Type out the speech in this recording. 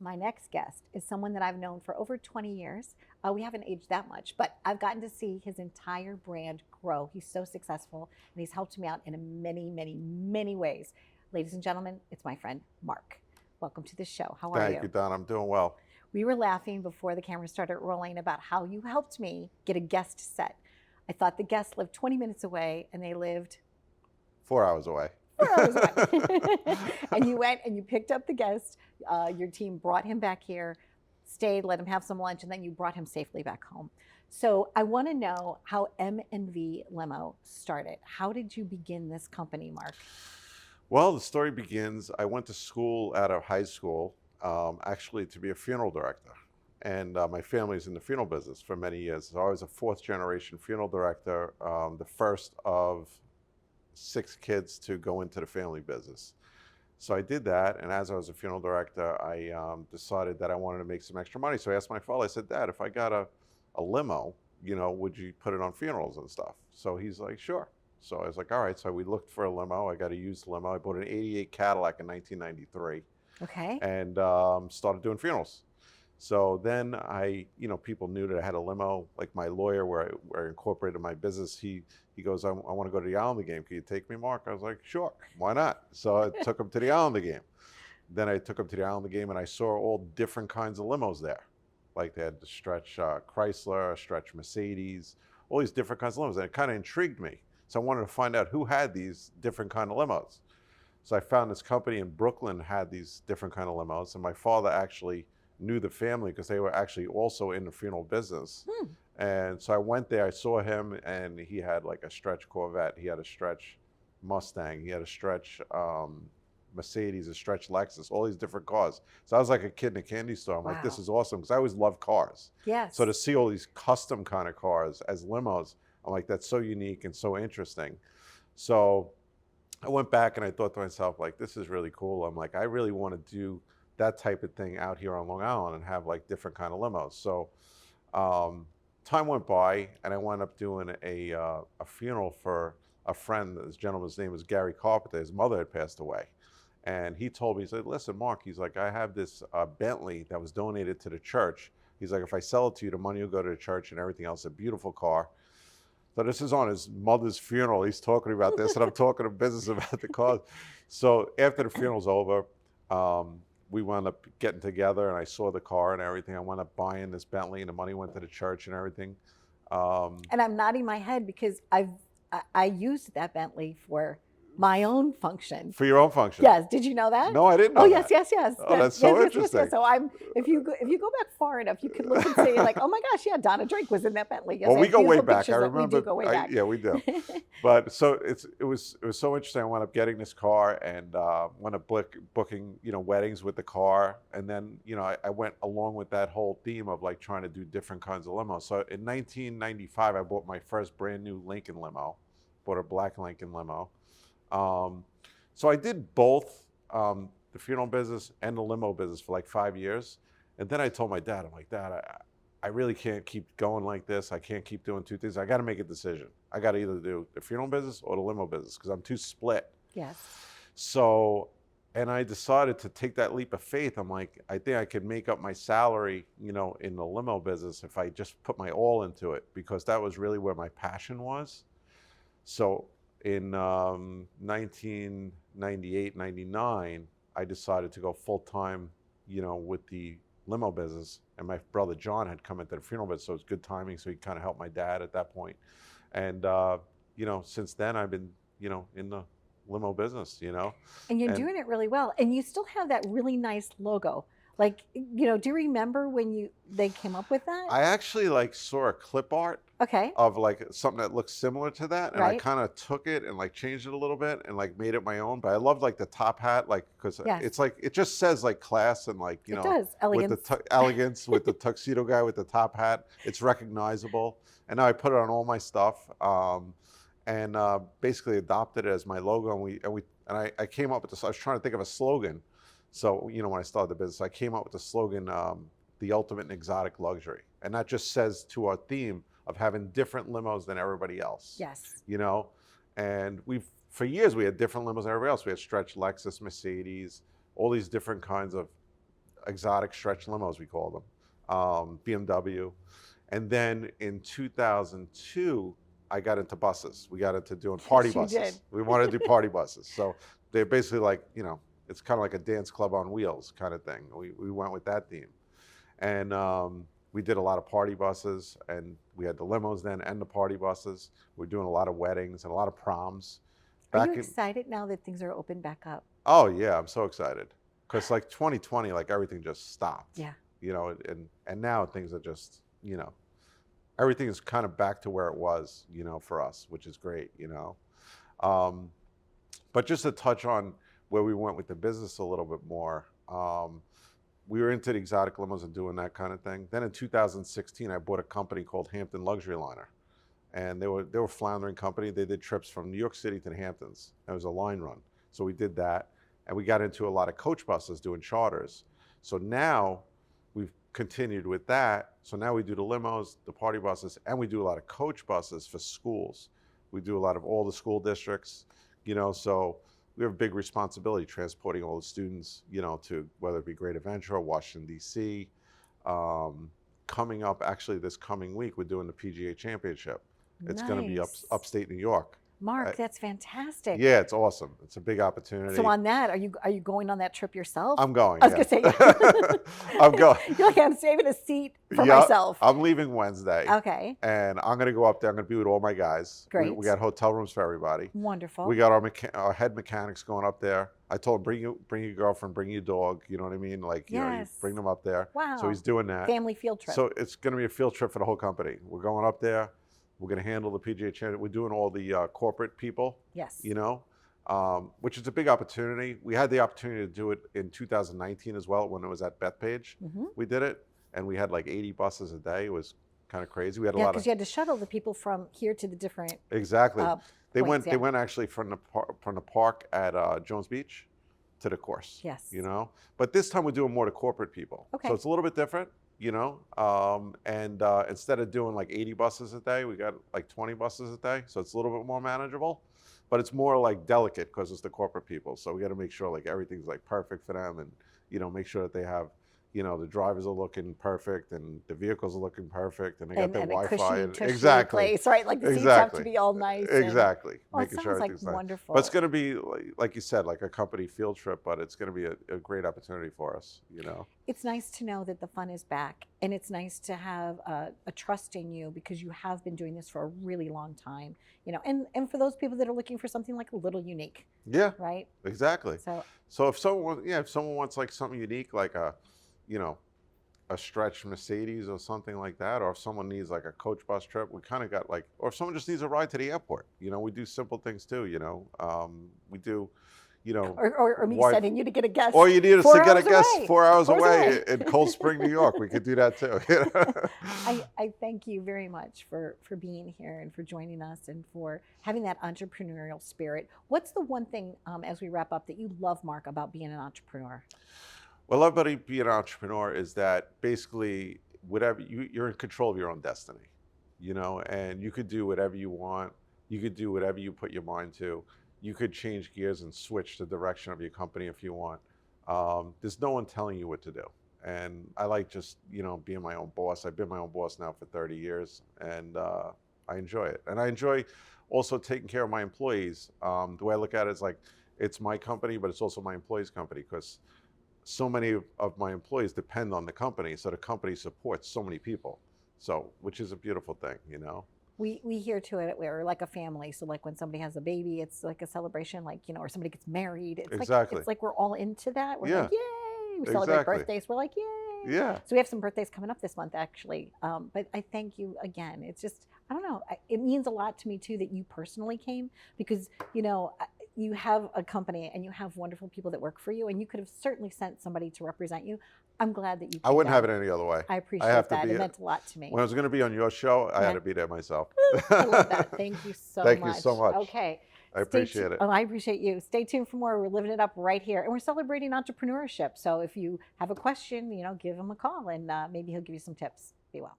My next guest is someone that I've known for over 20 years. We haven't aged that much, but I've gotten to see his entire brand grow. He's so successful and he's helped me out in many, many, many ways. Ladies and gentlemen, it's my friend Mark. Welcome to the show. How are you? Thank you, Donna. I'm doing well. We were laughing before the camera started rolling about how you helped me get a guest set. I thought the guests lived 20 minutes away and they lived 4 hours away. 4 hours away. And you went and you picked up the guest. Your team brought him back here, stayed, let him have some lunch, and then you brought him safely back home. So I want to know how M&V Limo started. How did you begin this company, Mark? Well, the story begins, I went to school out of high school, actually to be a funeral director. And my family's in the funeral business for many years. So I was a fourth generation funeral director, the first of 6 kids to go into the family business. So I did that, and as I was a funeral director, I decided that I wanted to make some extra money. So I asked my father, I said, Dad, if I got a limo, would you put it on funerals and stuff? So he's like, sure. So I was like, all right. So we looked for a limo. I got a used limo. I bought an 88 Cadillac in 1993. Okay. And started doing funerals. So then people knew that I had a limo. Like my lawyer, where I incorporated my business, he goes, I want to go to the Islander game. Can you take me, Mark? I was like, sure, why not? So I took him to the Islander game. Then I took him to the Islander game, and I saw all different kinds of limos there. Like they had the stretch Chrysler, stretch Mercedes, all these different kinds of limos. And it kind of intrigued me. So I wanted to find out who had these different kind of limos. So I found this company in Brooklyn had these different kind of limos, and my father actually knew the family because they were actually also in the funeral business. And so I went there, I saw him, and he had like a stretch Corvette, he had a stretch Mustang, he had a stretch Mercedes, a stretch Lexus, all these different cars. So I was like a kid in a candy store. I'm like, this is awesome, because I always loved cars. Yes. So to see all these custom kind of cars as limos, I'm like, that's so unique and so interesting. So I went back and I thought to myself, like, this is really cool. I'm like, I really want to do that type of thing out here on Long Island and have like different kind of limos. So time went by, and I wound up doing a funeral for a friend. This gentleman's name was Gary Carpenter. His mother had passed away. And he told me, he said, listen, Mark, he's like, I have this Bentley that was donated to the church. He's like, if I sell it to you, the money will go to the church and everything else. A beautiful car. So this is on his mother's funeral. He's talking about this, and I'm talking to business about the cars. So after the funeral's over, we wound up getting together, and I saw the car and everything. I wound up buying this Bentley, and the money went to the church and everything. And I'm nodding my head because I used that Bentley for my own function. For your own function? Yes. Did you know that? No, I didn't know that. Yes. Oh, that's so interesting. Yes. So if you go back far enough, you could look and see like, oh my gosh, yeah, Donna Drake was in that Bentley. Yes, well, we go way back. I remember. We do go way back. Yeah, we do. But so it was so interesting. I wound up getting this car and wound up booking weddings with the car, and then I went along with that whole theme of like trying to do different kinds of limos. So in 1995, I bought my first brand new Lincoln limo. Bought a black Lincoln limo. So I did both the funeral business and the limo business for like 5 years. And then I told my dad, I'm like, Dad, I really can't keep going like this. I can't keep doing two things. I got to make a decision. I got to either do the funeral business or the limo business because I'm too split. Yes. So, and I decided to take that leap of faith. I'm like, I think I could make up my salary, in the limo business if I just put my all into it, because that was really where my passion was. So in 1998, 99, I decided to go full-time, with the limo business. And my brother John had come into the funeral business, so it was good timing. So he kind of helped my dad at that point. And, since then I've been, in the limo business, And you're doing it really well. And you still have that really nice logo. Like, do you remember when they came up with that? I actually saw a clip art of like something that looks similar to that, and I kind of took it and changed it a little bit and made it my own. But I loved the top hat, because it's it just says class and it does. Elegance. With the elegance with the tuxedo guy with the top hat. It's recognizable, and now I put it on all my stuff, and basically adopted it as my logo. And I came up with this. I was trying to think of a slogan. So, when I started the business, I came up with the slogan, the ultimate in exotic luxury. And that just says to our theme of having different limos than everybody else. Yes. And for years, we had different limos than everybody else. We had stretch Lexus, Mercedes, all these different kinds of exotic stretch limos, we call them, BMW. And then in 2002, I got into buses. We got into doing party Yes, you buses. did. We wanted to do party buses. So they're basically like, it's kind of like a dance club on wheels kind of thing. We went with that theme. And we did a lot of party buses, and we had the limos then and the party buses. We're doing a lot of weddings and a lot of proms. Are you excited now that things are open back up? Oh yeah, I'm so excited. Because like 2020, like everything just stopped. Yeah. And now things are just, everything is kind of back to where it was, for us, which is great, But just to touch on where we went with the business a little bit more, we were into the exotic limos and doing that kind of thing. Then in 2016, I bought a company called Hampton Luxury Liner. And they were a floundering company. They did trips from New York City to the Hamptons. It was a line run. So we did that. And we got into a lot of coach buses doing charters. So now we've continued with that. So now we do the limos, the party buses, and we do a lot of coach buses for schools. We do a lot of all the school districts, so we have a big responsibility transporting all the students, to whether it be Great Adventure or Washington, D.C. Coming up, actually this coming week, we're doing the PGA Championship. It's going to be upstate New York. Mark, that's fantastic. Yeah, it's awesome. It's a big opportunity. So on that, are you going on that trip yourself? I'm going. I was going to say, I'm going. You're like, I'm saving a seat for myself. I'm leaving Wednesday. Okay. And I'm going to go up there. I'm going to be with all my guys. Great. We got hotel rooms for everybody. Wonderful. We got our head mechanics going up there. I told him, bring your girlfriend, bring your dog. You know what I mean? Like, you bring them up there. Wow. So he's doing that. Family field trip. So it's going to be a field trip for the whole company. We're going up there. We're going to handle the PGA Championship. We're doing all the corporate people. Yes. Which is a big opportunity. We had the opportunity to do it in 2019 as well when it was at Bethpage. Mm-hmm. We did it, and we had like 80 buses a day. It was kind of crazy. We had a lot of because you had to shuttle the people from here to the different. Exactly. They points, went actually from the park at Jones Beach to the course. Yes. But this time we're doing more to corporate people. Okay. So it's a little bit different. And instead of doing like 80 buses a day, we got like 20 buses a day. So it's a little bit more manageable, but it's more like delicate because it's the corporate people. So we got to make sure like everything's like perfect for them and, make sure that they have, the drivers are looking perfect and the vehicles are looking perfect and they got their Wi-Fi. Exactly. Place, right? Like the seats have to be all nice. Exactly. Making sure everything's like wonderful. But it's going to be, like you said, like a company field trip, but it's going to be a great opportunity for us, It's nice to know that the fun is back, and it's nice to have a trust in you because you have been doing this for a really long time, and for those people that are looking for something like a little unique. Yeah. Right? Exactly. So if someone wants like something unique, like a stretch Mercedes or something like that, or if someone needs like a coach bus trip, we kind of got like, or if someone just needs a ride to the airport, we do simple things too, we do, or me sending you to get a guest. Or you need us to get a guest 4 hours 4 hours away in Cold Spring, New York. We could do that too. I thank you very much for being here and for joining us and for having that entrepreneurial spirit. What's the one thing, as we wrap up, that you love, Mark, about being an entrepreneur? Well, everybody being an entrepreneur is that basically whatever you're in control of your own destiny, and you could do whatever you want. You could do whatever you put your mind to. You could change gears and switch the direction of your company if you want. There's no one telling you what to do. And I like just, being my own boss. I've been my own boss now for 30 years and I enjoy it. And I enjoy also taking care of my employees. The way I look at it is like, it's my company, but it's also my employees' company because so many of my employees depend on the company. So the company supports so many people. So, which is a beautiful thing, We hear to it, we're like a family. So like when somebody has a baby, it's like a celebration, like, or somebody gets married. It's exactly. it's like we're all into that. We're like, yay. We celebrate birthdays. We're like, yay. Yeah. So we have some birthdays coming up this month, actually. But I thank you again. It's just, I don't know. It means a lot to me too that you personally came because, you have a company and you have wonderful people that work for you, and you could have certainly sent somebody to represent you. I'm glad that you came. I wouldn't have it any other way. I appreciate that. It meant a lot to me. When I was going to be on your show, I had to be there myself. I love that. Thank you so much. Thank you so much. Okay. I appreciate it. Oh, I appreciate you. Stay tuned for more. We're living it up right here. And we're celebrating entrepreneurship. So if you have a question, give him a call and maybe he'll give you some tips. Be well.